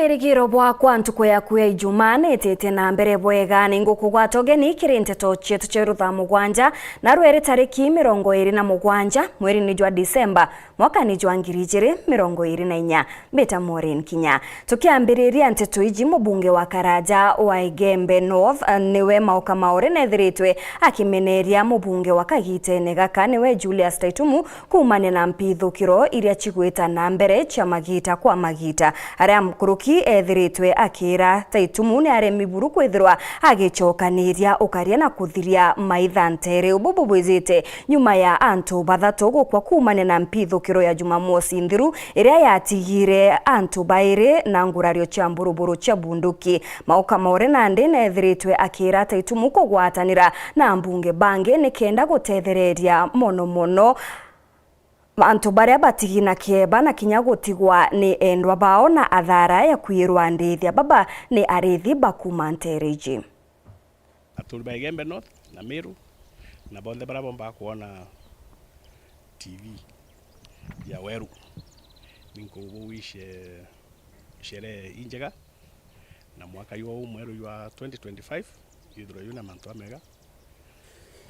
Bwirigiro bwakwa ntuku yaku ya Ijumaa nitete na mbere bwega ninguku togeni kiri nteto chetu cheru thaa mugwanja na rwere tariki 27 mweri ni jwa Disemba mwaka ni jwa 2024 beta Maureen Kinya tukiambiriria nteto iji mubunge wa Karaja wa Igembe North niwe Mauka Maore nethiritwe akimeneria mubunge wa Kagitene gaka niwe Julius Taitumu kumane na mpithukiro iria chigwita na mbere cha magita kwa magita aria mkuruki ethiritwe akira Taitumu ni aremi buru kwithirwa agicokaniria ukaria na kuthiria maitha ntere ububu bwizite nyuma ya antu bathatu gukwa kumane na mpithukiro ya Jumamosi nthiru iria yatigire antu baire na ngurario cha mburuburu cha bunduki. Mauka Maore nandi nethiritwe akira Taitumu kugwatanira na mbunge bange nikenda gutethereria mono antu baria batigina kieba na kinya gutigwa ni endwa bao na athara ya kwirwa ndithia baba ni arithi bakuma ntereji aturi ba Igembe North na Meru na bonde bara bomba kuona TV ya Weru ninkuwishe shere injega na mwaka yuo mweru wa 2025 yithro yuna mantu amega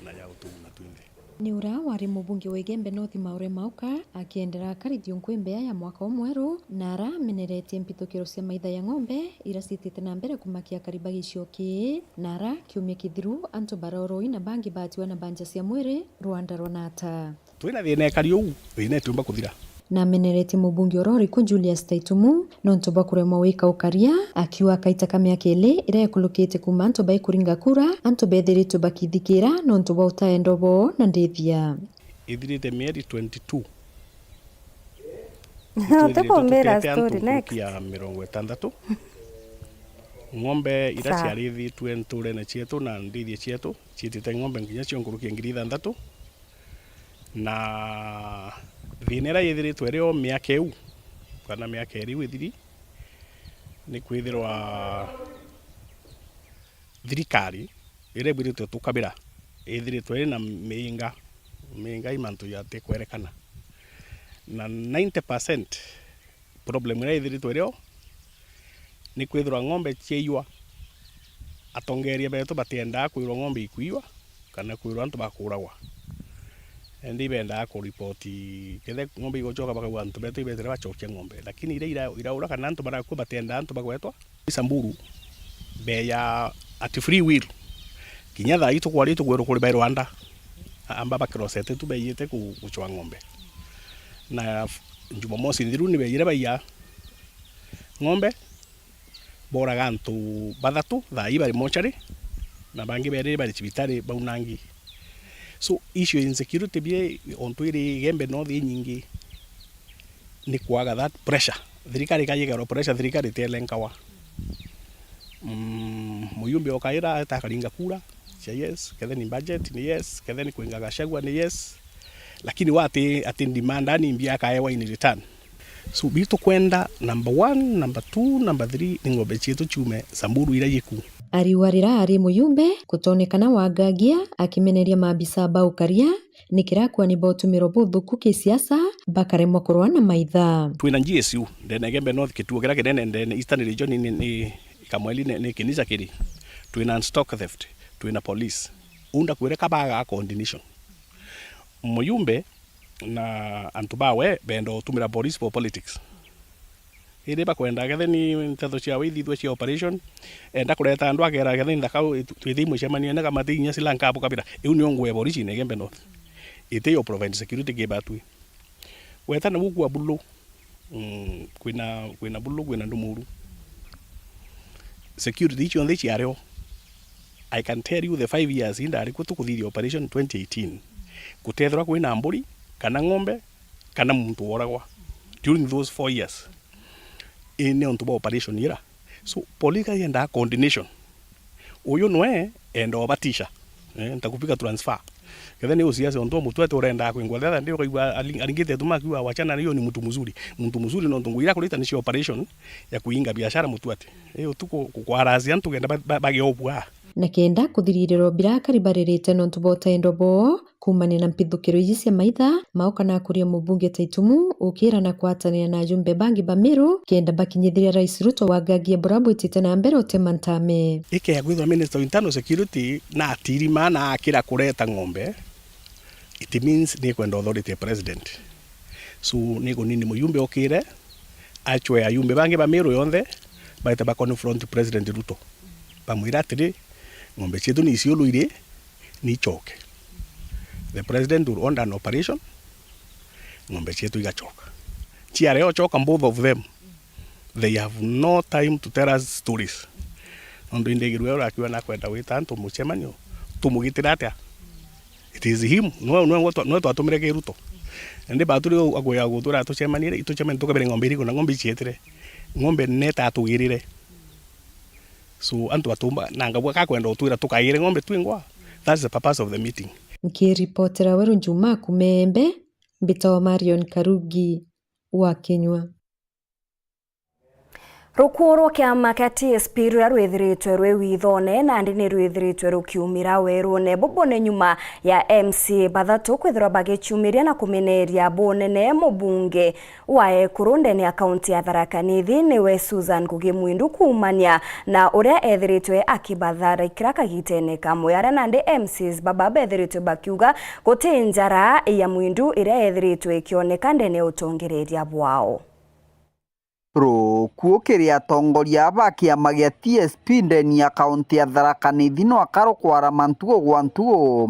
na ya utumu na twinde ni ura wari mubunge wa Igembe North Maure Mauka akiendera karithio nkwembea ya mwaka omweru na ara meneretie mpithukiro cia maitha ya ng'ombe ira citite na mbere kumakia kariba gicioki na ara kiumia kithiru antu baroroi na bangi batiwa na banja cia mwiri Rwanda Ronata twina thina kariu thina tumba kuthira na meneretie mubunge orori ku Julius Taitumu nonto bakuremwa wika ukaria akiwa kaita kamya kele ira yakulukite kuma anto bai kuringa kura anto bethiritu bakithikira nonto bautaendobo na ndithia ithirite mieri 22 Utakombera story next ya 60 ng'ombe ira ciarithitwe nturene cietu na ndithie cietu ciitite ng'ombe nginya cio ngurukia 6,000 na thinera yithiritwe rio miaka iu kana miaka iri withiri ni kwithirwa thirikari ire bwiritwe tukabira ithiritwe na minga imantu ya te kwerekana na 90% problem ire ithiritwe rio ni kwithirwa ng'ombe cieywa atongeria betu batienda kwirwa ng'ombe ikuiwa kana kwirwa antu bakuragwa ndi benda ko reporti kethe ng'ombe igochoka baka antu betu ibetere bachokia ng'ombe lakini ile iraura kana antu bara ko batenda antu bagwetwa Samburu be ya at free will kinya tha itu kwari tu gwero kuri ba Rwanda amba bakrosete tu beyete ku kuchwa ng'ombe na Jumamosi nthiru ni beyire baya ng'ombe bora gantu bathatu tha ibari mochari na bangi bere bari cibitari baunangi. So issue insecurity bie onto iri Igembe North nyingi ni kwaga that pressure thirikari kayigaro pressure thirikari telenkawa muyumbe okaira atakaringa kura cia yes kethe ni budget ni yes kethe ni kuinga Gachagua ni yes lakini wate ati demand ani mbia kaewa in return so bitu kwenda number 1 number 2 number 3 ni ng'ombe cietu chume Samburu ira yiku ariwarira ari muyumbe kutonekana wagagia akimeneria mabisa baukaria nikirakuwa ni botumiro buthuku kisiasa bakaremwa kurwa na maitha twina GSU ndene Igembe North kituo kira kinene ndene Eastern Region ni kamweli ni kinisa kiri twina stock theft twina police unda kwireka baga coordination muyumbe na antu bawe bendo tumira police for politics ire bakwenda gethe ni ntetho cia withithwe cia operation enda kureta andu agera gethe ndaka twithimwe cemania na kamati inya silanka hapo kabira iu ni ongwe borici ne Igembe North ite yo provide security gibatwi weta na gukua bulu kwina bulu kwina ndumuru security ichi on the ario I can tell you the 5 years indari kutukuthithia operation 2018 kutethwa kwina mburi kana ng'ombe kana muntu woragwa during those 4 years in on to operation ira so polika yenda coordination uyu noe endo batisha ntakupika transfer kethe ni usiasa onto mutu eto renda kwingwa thatha ndio kaigwa alingite tuma kiwa wachana hiyo ni mtu mzuri no ndungu ira kulita ni operation ya kuinga biashara mutu ate utuko kwa razi antu genda bage obwa na kenda kuthirirwo birakari baririte nontu bota endobo kumania na mpithukiro iji cia maitha mauka na kuria mubunge Taitumu ukira na kwatania na ajumbe bangi bamiru kenda bakinyithiria Rais Ruto wagagie burabu itite na mbere Otema Ntame ike ya gwithwa Minister of Internal Security na atirima na akira kureta ng'ombe. It means ni kwenda authority president. So ni nini muyumbe okire achwe ayumbe bangi bamiru yonthe baita ba confront President Ruto bamwira atiri ng'ombe cietu ni ciuluire ni choke. The president will order an operation ng'ombe cietu igachoka. Chiare ochoka, both of them they have no time to tell us stories. Ondo indegirwe akiwa na kwenda wita antu mucemanio tumugitira atia. It is him no twatumire ke Ruto ndi baturi agoya gutura tucemanire itucemani tukabere ng'ombe irigo na ng'ombe cietire ng'ombe neta atugirire. So antu atumba nanga bwa kakwenda utwira tukaire ng'ombe twingwa. That's the purpose of the meeting. Nkiripotera Weru Njuma Kumembe Mbitawa Marion Karugi wa Kenywa. Rukuru kiama kia TSP ruria rwithiritwe rwi withone na ndini rwithiritwe rukiumira werune bobone nyuma ya MC bathatu kwithirwa bagichumiria na kumineria bonene mubunge wa Ekuru ndeni akaunti ya Tharaka Nithi niwe Susan Ngugi Mwindu kumania na uria ethiritwe akibathara ikiraka gitene kamwe aria nandi MCs baba bethiritwe bakiuga gutinjara ya Mwindu iria ethiritwe ikioneka ndeni utongereria bwao. Kuokeria atongoria ba kiama gia TSP ndeni ya kaunti ya Tharaka Nithi no akarokwara mantuo gwa ntuo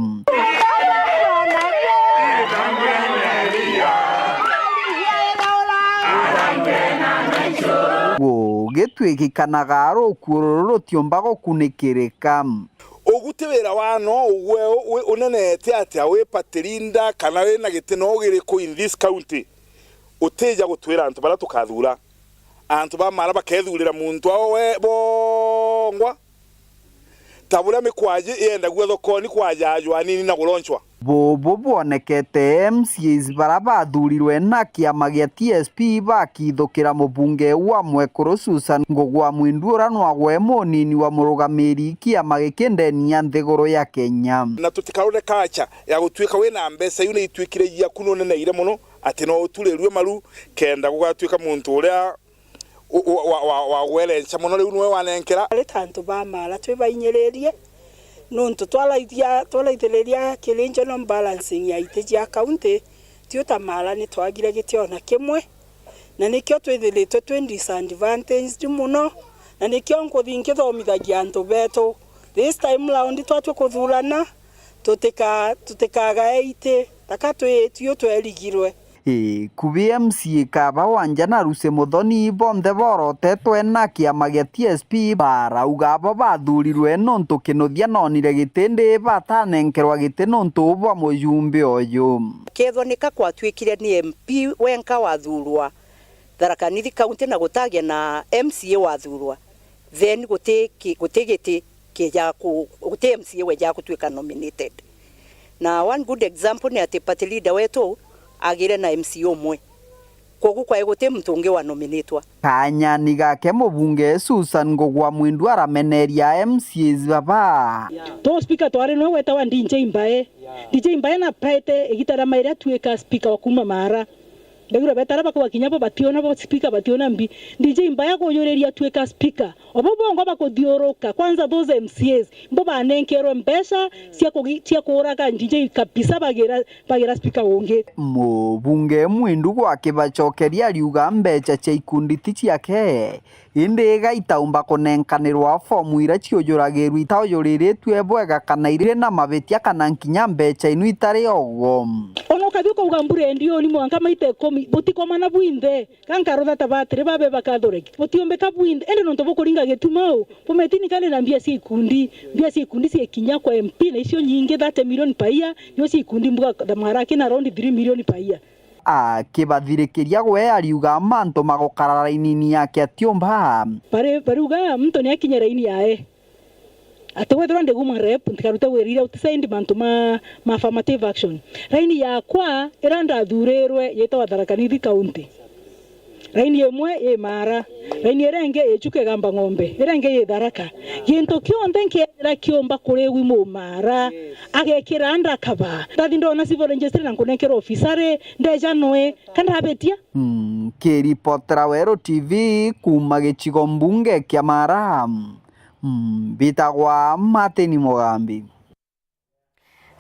gitwikikanaga arokuororo tiombago kunikirika ogutebera wano we unenete ati awe patirinda kana we na giteno giriku in this county uteja gutwira antu bara tukathura antu ba mara bakethurira muntu aho we bongwa tabura mikwaje yenda gwa thokoni kwajajwa nini na gulonchwa bobo bonekete MCs bara bathurirwe na kiama gia TSP bakithukira mubunge wa Mwekuru Susan Ngugi Mwindu uranwa gwe munini wa murugamiri kiama gikendeni ya nthiguru ya Kenya na tutikarone kacha ya gutwika we na mbesa yune itwikire ya kunone na ire muno ati no uturerwe maru kenda gugatwika muntu uria wa welencha muno riu nwe wanenkera ale tantu ba mala twe bainyererie nonto twalaitheleria kilinjo no balancing ya ite ya county tio tamala ni twagire gitiona kimwe na nikyo twithelitwe 20 disadvantage muno na nikyo nkuthingi thomithagia antu beto this time round twatwe kuthurana tutikaga ite takatwe tio tweligirwe kubi MC kaba wanja na Ruse Muthoni bonthe borotetwe na kiama gia TSP barauga bo bathurirwe nontu kinothia nonire gitindi batanenkerwa gitinontu bwa mujumbe oyu kethonika kwatwikire ni MP wenka wathurwa Tharaka Nithi county na gutagia na MCA wathurwa then gutigiti kija guti MCA weja gutwika nominated na one good example ni ati party leader wetu agire na MCO mwe kogu kwa egote mtunge wa nominatwa kanyani gake mubunge Susan Ngugi Mwindu arameneria MCs baba to speaker tware no weta wa DJ Mbae na paite igitara maira tueka speaker wa kuma mara ndagura betara bakwa kinyapo bationa bo speaker bationa mbi DJ Mbae akoyoreria tueka speaker obobongo bakothioroka kwanza those MCs mbo banenkero mbesa cia kuraga DJ kabisa bagira speaker wonge mubunge Mwindu gwake bacokeria riuga mbecha cia ikundi ti ciake indi gaitaumba kunenkanirwa fomu ira ciojoragirwi taoyoriretwe bwega kana ire na mabetia kana nkinya mbecha inu itari ogo ono kathiko ugambure ndio ni mwanka maite komi butikoma na buinde kankarotha tabatire babe bakathoreki butiombe kabuinde ende nonto bokuringa getumao pometini kale na mbia si ikundi si kinya kwa MP na icio nyingi 30 million paia nyo si ikundi mbuga damarake na round 3 million paia kibathirikiria gwe ariuga manto magokarara raini yake atiomba paruga mtu ni akinya raini yae atawethera ndeguma rep ntikaruta werira utisaindi manto ma affirmative action raini yakwa iranda thurerwe yeta wa Tharaka Nithi county raini emwe e mara raini erenge echuke gamba ng'ombe erenge ye Tharaka gintu kionde nkera kiomba kurewi mu mara agekira anda kaba ndathi ndona civil registry na kunekera officere ndeja noe kana habetia kiripotera Wero TV kuma gicigo mbunge kia Mara bitagwa Martin Mugambi.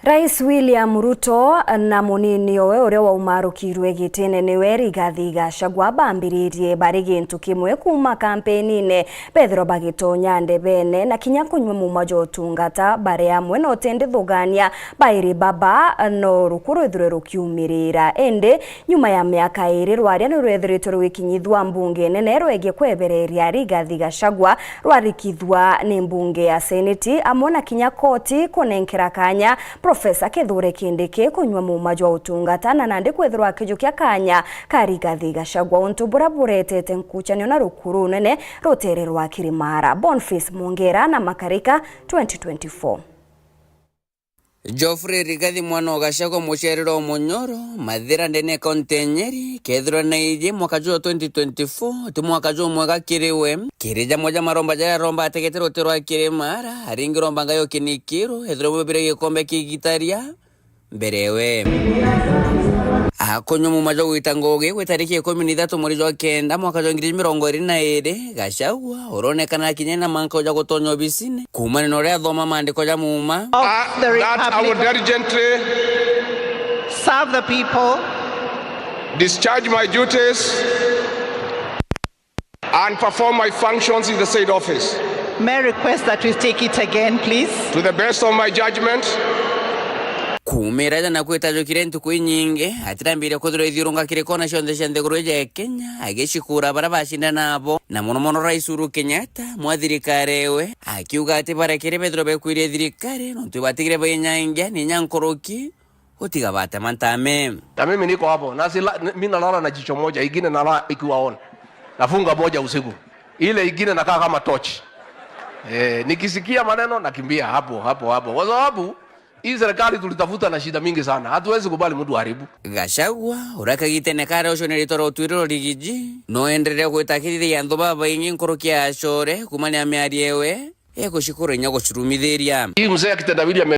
Rais William Ruto na munini owe uria waumarukirwe gitene niwe Rigathi Gachagua bambiririe bari gintu kimwe kuma kampeni-ine Pedro bagitonya ndebene na kinya kunywa mumajo tungata bare amwe no tendithugania bairi baba no rukuru ithire rukiumirira ende nyuma ya miaka iri rwaria ni rwethiritwe rwikinyithwa mbunge nene rwegie kwebereria Rigathi Gachagua rwarikithwa ni mbunge ya Seneti amona kinya koti kunenkera kanya Profesa Kithure Kindiki kunywa mumajo wa utungata na nandi kwethirwa kijukia kanya ka Rigathi Gachagua untu bura buretete nkuchanio na rukuru nene rutererwa Kirimara. Boniface Mungera na Makarika 2024. Geoffrey Rigathi mwana wa Gachagua mucerero munyoro mathira ndene kontenyeri kethirwa na ije mwaka jua 2024 ti mwaka jua mwega kiriwe kirija moja maromba jaya romba ateketero uterwa Kirimara haringi romba ngayo kinikiro ethirwa mubire gikombe kigitaria mberewe akonyo mumajo gwitangoge gwe tariki 13 mwezi wa kenda mwaka wa 2022 Gachagua uronekana kinyena manko ja gutonyo bisine kumane no ria thoma mandiko ja muma that I will diligently serve the people, discharge my duties and perform my functions in the said office. May I request that we take it again, please? To the best of my judgment. Kumira na kwetajo kirentu kwinyinge atirambire kuthiro ithirunga kirikona shonde shende kureja Kenya ageshikura bara bashinda nabo na mono Rais Uhuru Kenyatta mwathirikarewe akiuga ati bara kire Pedro bekwire thirikare no tubatigire bayenyangia ni nyankoroki utiga bata mantame. Na mimi niko hapo na mimi nalala na jicho moja ingine nalala ikiwaona nafunga moja usiku ile ingine nakaa kama torch nikisikia maneno nakimbia hapo kwa sababu hii serikali tulitafuta na shida mingi sana. Hatuwezi kubali mtu haribu. Gachagua uraka gitene kare oco neritoro utwiriro rigiji no enderea gwitakiriria andu baba ingi nkorokia ashore kumania miariewe ekushikura nyago churumithiria. Hii mzee akitendawili